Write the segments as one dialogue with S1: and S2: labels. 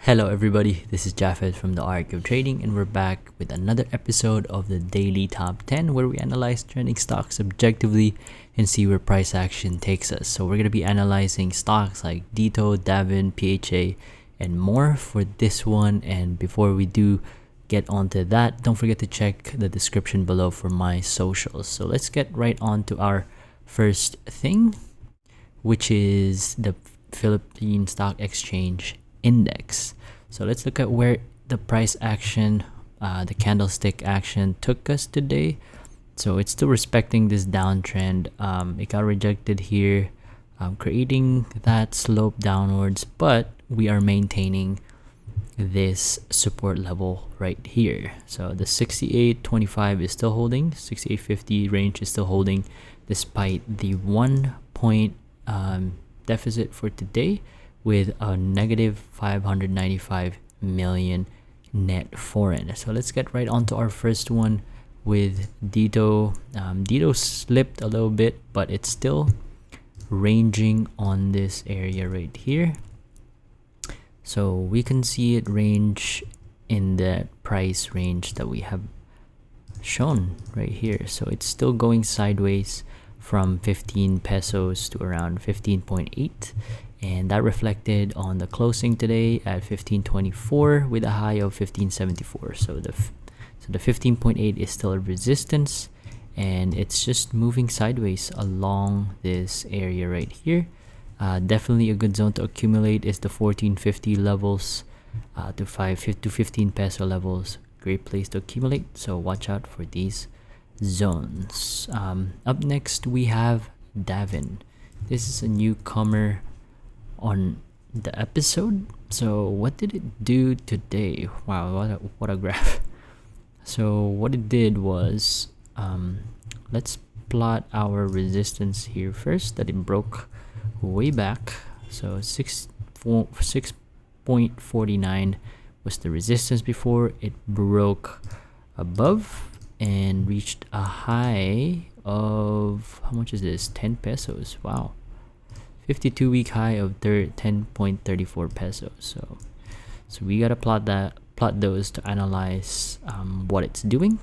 S1: Hello everybody, this is Japhet from the Art of Trading, and we're back with another episode of the Daily Top 10 where we analyze trending stocks objectively and see where price action takes us. So we're going to be analyzing stocks like DAVIN PHA and more for this one. And before we do get onto that, don't forget to check the description below for my socials. So let's get right on to our first thing, which is the Philippine Stock Exchange Index. So let's look at where the price action, the candlestick action took us today. So it's still respecting this downtrend. It got rejected here, creating that slope downwards, but we are maintaining this support level right here. So the 68.25 is still holding, 68.50 range is still holding despite the 1 point deficit for today, with a negative 595 million net foreign. So let's get right onto our first one with Dito. Dito slipped a little bit, but it's still ranging on this area right here. So we can see it range in the price range that we have shown right here. So it's still going sideways from 15 pesos to around 15.8. And that reflected on the closing today at 15.24 with a high of 15.74. So the 15.8 is still a resistance, and it's just moving sideways along this area right here. Definitely a good zone to accumulate is the 14.50 levels to 15 peso levels. Great place to accumulate, so watch out for these zones. Up next we have Daven. This is a newcomer on the episode. So what did it do today? Wow, what a graph. So what it did was, let's plot our resistance here first, that it broke way back. So 6.49 was the resistance before. It broke above and reached a high of, how much is this, 10 pesos. Wow, 52-week high of 10.34 pesos. So we gotta plot those to analyze what it's doing.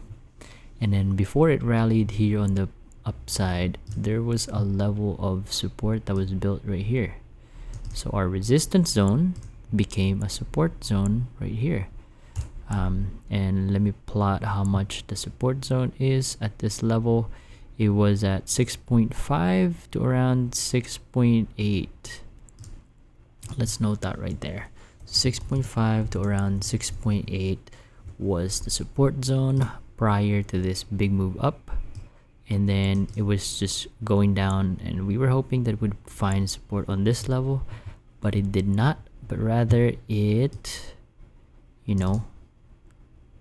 S1: And then before it rallied here on the upside, there was a level of support that was built right here. So our resistance zone became a support zone right here. And let me plot how much the support zone is at this level. It was at 6.5 to around 6.8. Let's note that right there. 6.5 to around 6.8 was the support zone prior to this big move up. And then it was just going down, and we were hoping that it would find support on this level, but it did not. But rather it,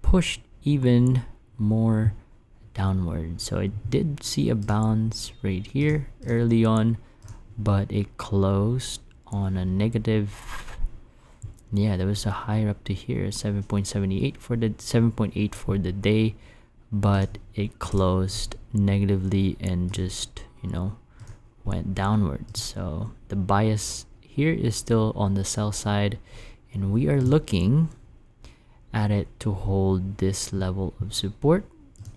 S1: pushed even more downward. So it did see a bounce right here early on, but it closed on a negative. Yeah, there was a higher up to here, 7.78 for the 7.8 for the day, but it closed negatively and just went downwards. So the bias here is still on the sell side, and we are looking at it to hold this level of support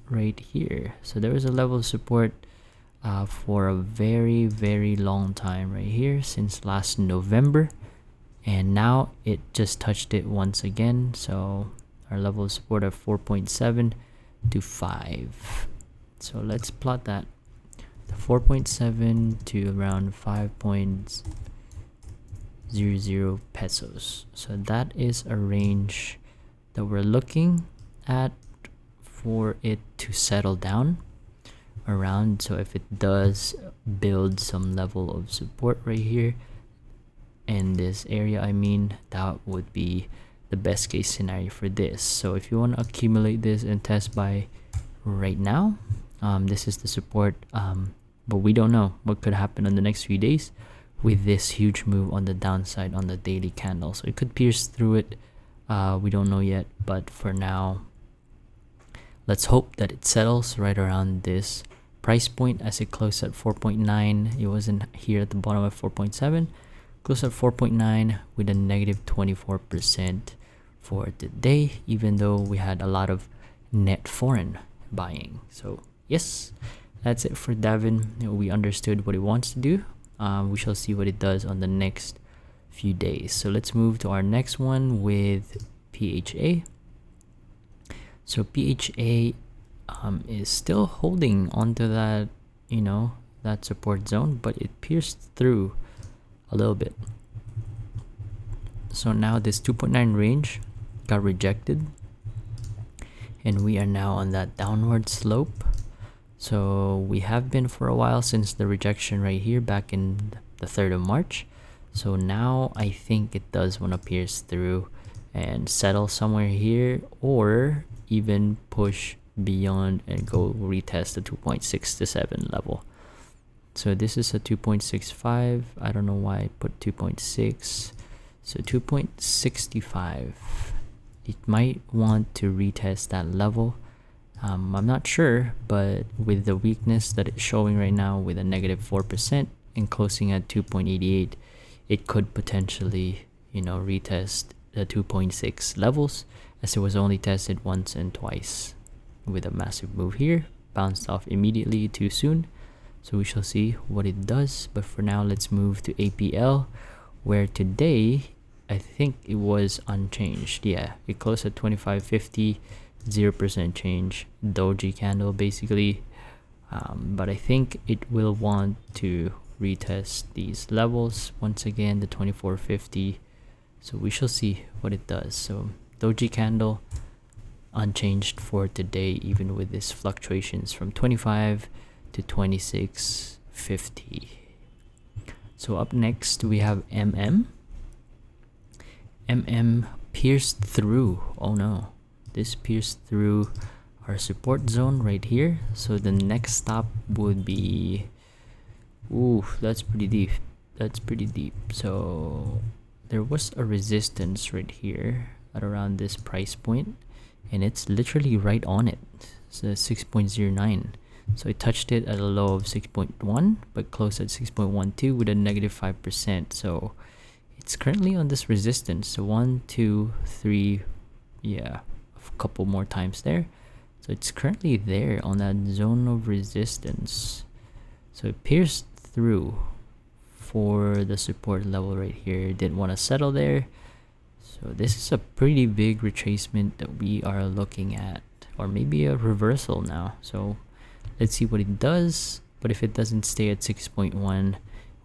S1: right here. So there was a level of support for a very, very long time right here, since last November, and now it just touched it once again. So our level of support of 4.7 to 5. So let's plot that, the 4.7 to around 5.00 pesos. So that is a range that we're looking at for it to settle down around. So if it does build some level of support right here in this area, that would be the best case scenario for this. So if you want to accumulate this and test buy right now, this is the support, but we don't know what could happen in the next few days with this huge move on the downside on the daily candle. So it could pierce through it. We don't know yet, but for now, let's hope that it settles right around this price point as it closed at 4.9. It wasn't here at the bottom of 4.7, close at 4.9 with a negative 24% for today, even though we had a lot of net foreign buying. So yes, that's it for Daven. We understood what it wants to do. We shall see what it does on the next few days. So let's move to our next one with PHA. So PHA is still holding onto that, that support zone, but it pierced through a little bit. So now this 2.9 range got rejected, and we are now on that downward slope. So we have been for a while since the rejection right here back in the 3rd of March. So now I think it does want to pierce through and settle somewhere here, or even push beyond and go retest the 2.627 level. So this is a 2.65. I don't know why I put 2.6. So 2.65. It might want to retest that level. I'm not sure, but with the weakness that it's showing right now with a negative 4% and closing at 2.88, it could potentially, retest the 2.6 levels, as it was only tested once and twice with a massive move here, bounced off immediately too soon. So we shall see what it does. But for now, let's move to APL, where today I think it was unchanged. Yeah, it closed at 25.50, 0% change, doji candle basically. But I think it will want to retest these levels once again, the 24.50. So we shall see what it does. So doji candle unchanged for today, even with this fluctuations from 25 to 26.50. So up next we have pierced through. Oh no, this pierced through our support zone right here. So the next stop would be, that's pretty deep. So there was a resistance right here at around this price point, and it's literally right on it. So 6.09. So it touched it at a low of 6.1, but closed at 6.12 with a negative 5%. So it's currently on this resistance. So 1, 2, 3, a couple more times there. So it's currently there on that zone of resistance. So it pierced through for the support level right here. Didn't want to settle there. So this is a pretty big retracement that we are looking at, or maybe a reversal now. So let's see what it does. But if it doesn't stay at 6.1,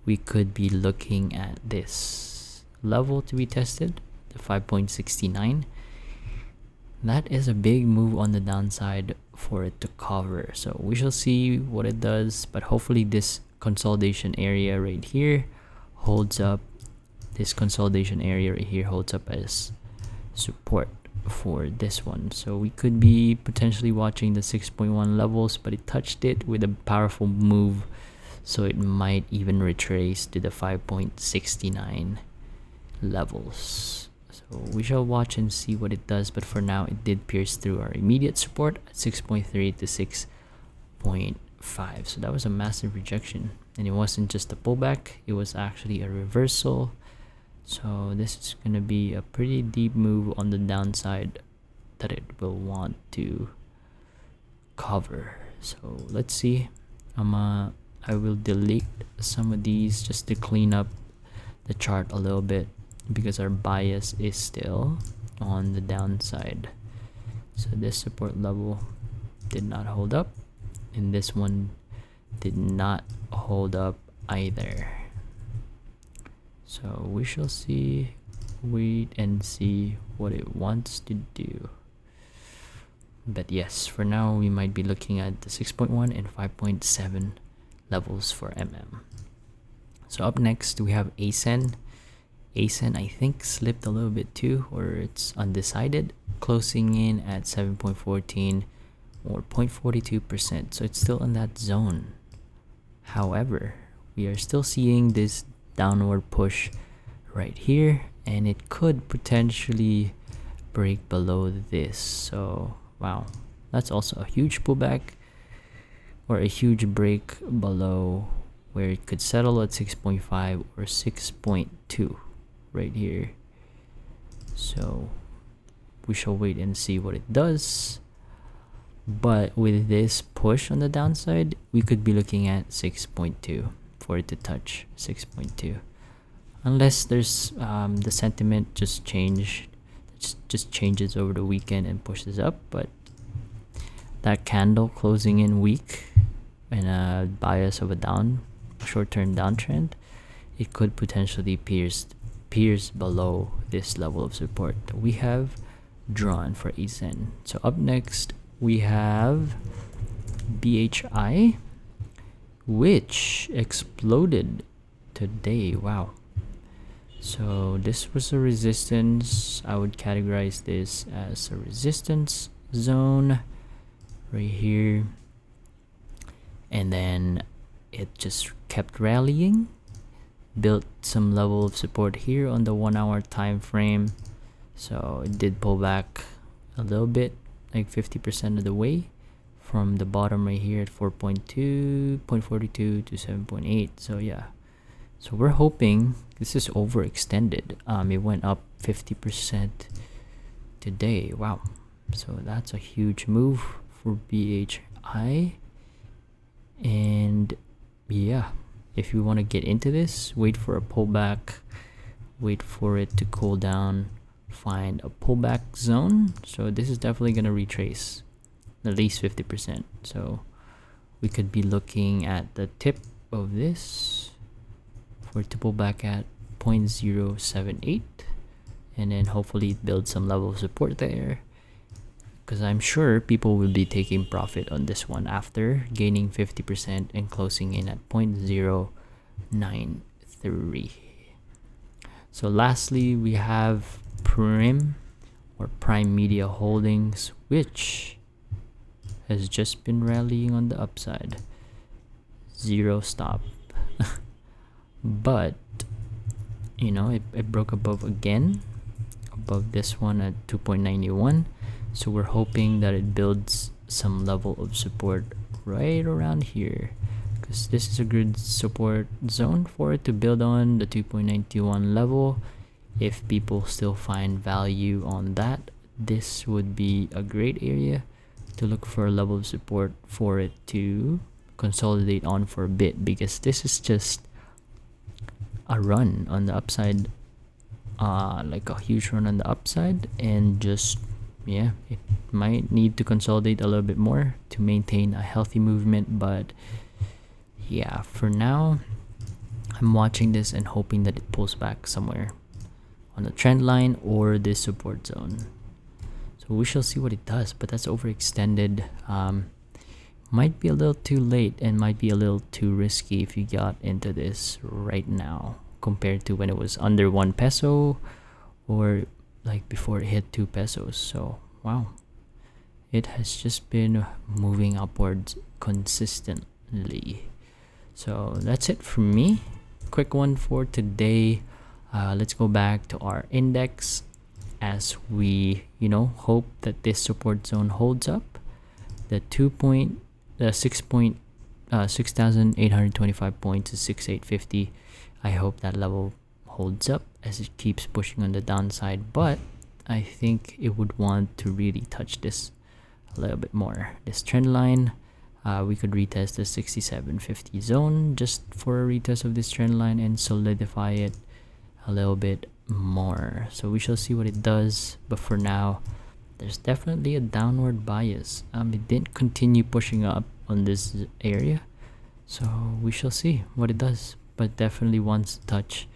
S1: we could be looking at this level to be tested, the 5.69. That is a big move on the downside for it to cover. So we shall see what it does, but hopefully this consolidation area right here holds up. This consolidation area right here holds up as support for this one. So we could be potentially watching the 6.1 levels, but it touched it with a powerful move, so it might even retrace to the 5.69 levels. So we shall watch and see what it does, but for now it did pierce through our immediate support at 6.3 to 6.5. So that was a massive rejection, and it wasn't just a pullback, it was actually a reversal. So this is going to be a pretty deep move on the downside that it will want to cover. So let's see. I will delete some of these just to clean up the chart a little bit, because our bias is still on the downside. So this support level did not hold up, and this one did not hold up either. So we shall see, wait and see what it wants to do. But yes, for now we might be looking at the 6.1 and 5.7 levels for So up next we have ACEN. ACEN I think slipped a little bit too, or it's undecided, closing in at 7.14 or 0.42%. So it's still in that zone. However, we are still seeing this downward push right here, and it could potentially break below this. So wow, that's also a huge pullback, or a huge break below where it could settle at 6.5 or 6.2 right here. So we shall wait and see what it does. But with this push on the downside, we could be looking at 6.2 for it to touch 6.2, unless there's the sentiment just changes over the weekend and pushes up. But that candle closing in weak and a bias of a short-term downtrend, it could potentially pierce below this level of support that we have drawn for ACEN. So up next we have BHI, which exploded today. Wow. So this was a resistance. I would categorize this as a resistance zone right here, and then it just kept rallying, built some level of support here on the 1 hour time frame. So it did pull back a little bit, like 50% of the way from the bottom right here at 4.2.42 to 7.8. So yeah, so we're hoping this is overextended. It went up 50% today. Wow. So that's a huge move for BHI. And yeah, if you want to get into this, wait for a pullback, wait for it to cool down, find a pullback zone. So this is definitely going to retrace at least 50%. So we could be looking at the tip of this for it to pull back at 0.078, and then hopefully it builds some level of support there, because I'm sure people will be taking profit on this one after gaining 50% and closing in at 0.093. So lastly, we have Prim, or Prime Media Holdings, which has just been rallying on the upside. Zero stop. But you know, it broke above again, above this one at 2.91. So we're hoping that it builds some level of support right around here, because this is a good support zone for it to build on, the 2.91 level. If people still find value on that, this would be a great area to look for a level of support for it to consolidate on for a bit, because this is just a run on the upside, like a huge run on the upside, and just yeah, it might need to consolidate a little bit more to maintain a healthy movement. But yeah, for now I'm watching this and hoping that it pulls back somewhere on the trend line or this support zone. So we shall see what it does, but that's overextended. Might be a little too late and might be a little too risky if you got into this right now compared to when it was under 1 peso or like before it hit 2 pesos. So wow, it has just been moving upwards consistently. So that's it from me. Quick one for today. Let's go back to our index as we, hope that this support zone holds up. The 6,825 points is 6,850. I hope that level holds up as it keeps pushing on the downside, but I think it would want to really touch this a little bit more. This trend line, we could retest the 6750 zone just for a retest of this trend line and solidify it a little bit more. So we shall see what it does, but for now there's definitely a downward bias. It didn't continue pushing up on this area, so we shall see what it does, but definitely wants to touch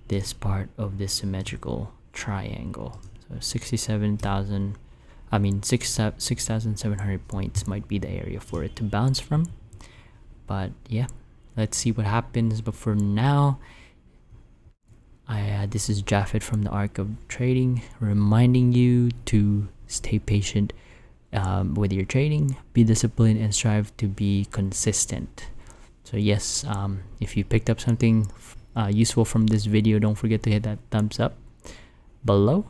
S1: this part of this symmetrical triangle. So 6,700 points might be the area for it to bounce from. But yeah, let's see what happens. But for now, this is Japhet from the Arc of Trading, reminding you to stay patient with your trading, be disciplined, and strive to be consistent. So yes, if you picked up something useful from this video, don't forget to hit that thumbs up below,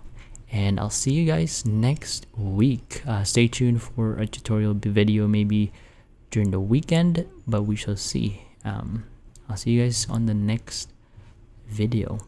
S1: and I'll see you guys next week. Stay tuned for a tutorial video maybe during the weekend, but we shall see. I'll see you guys on the next video.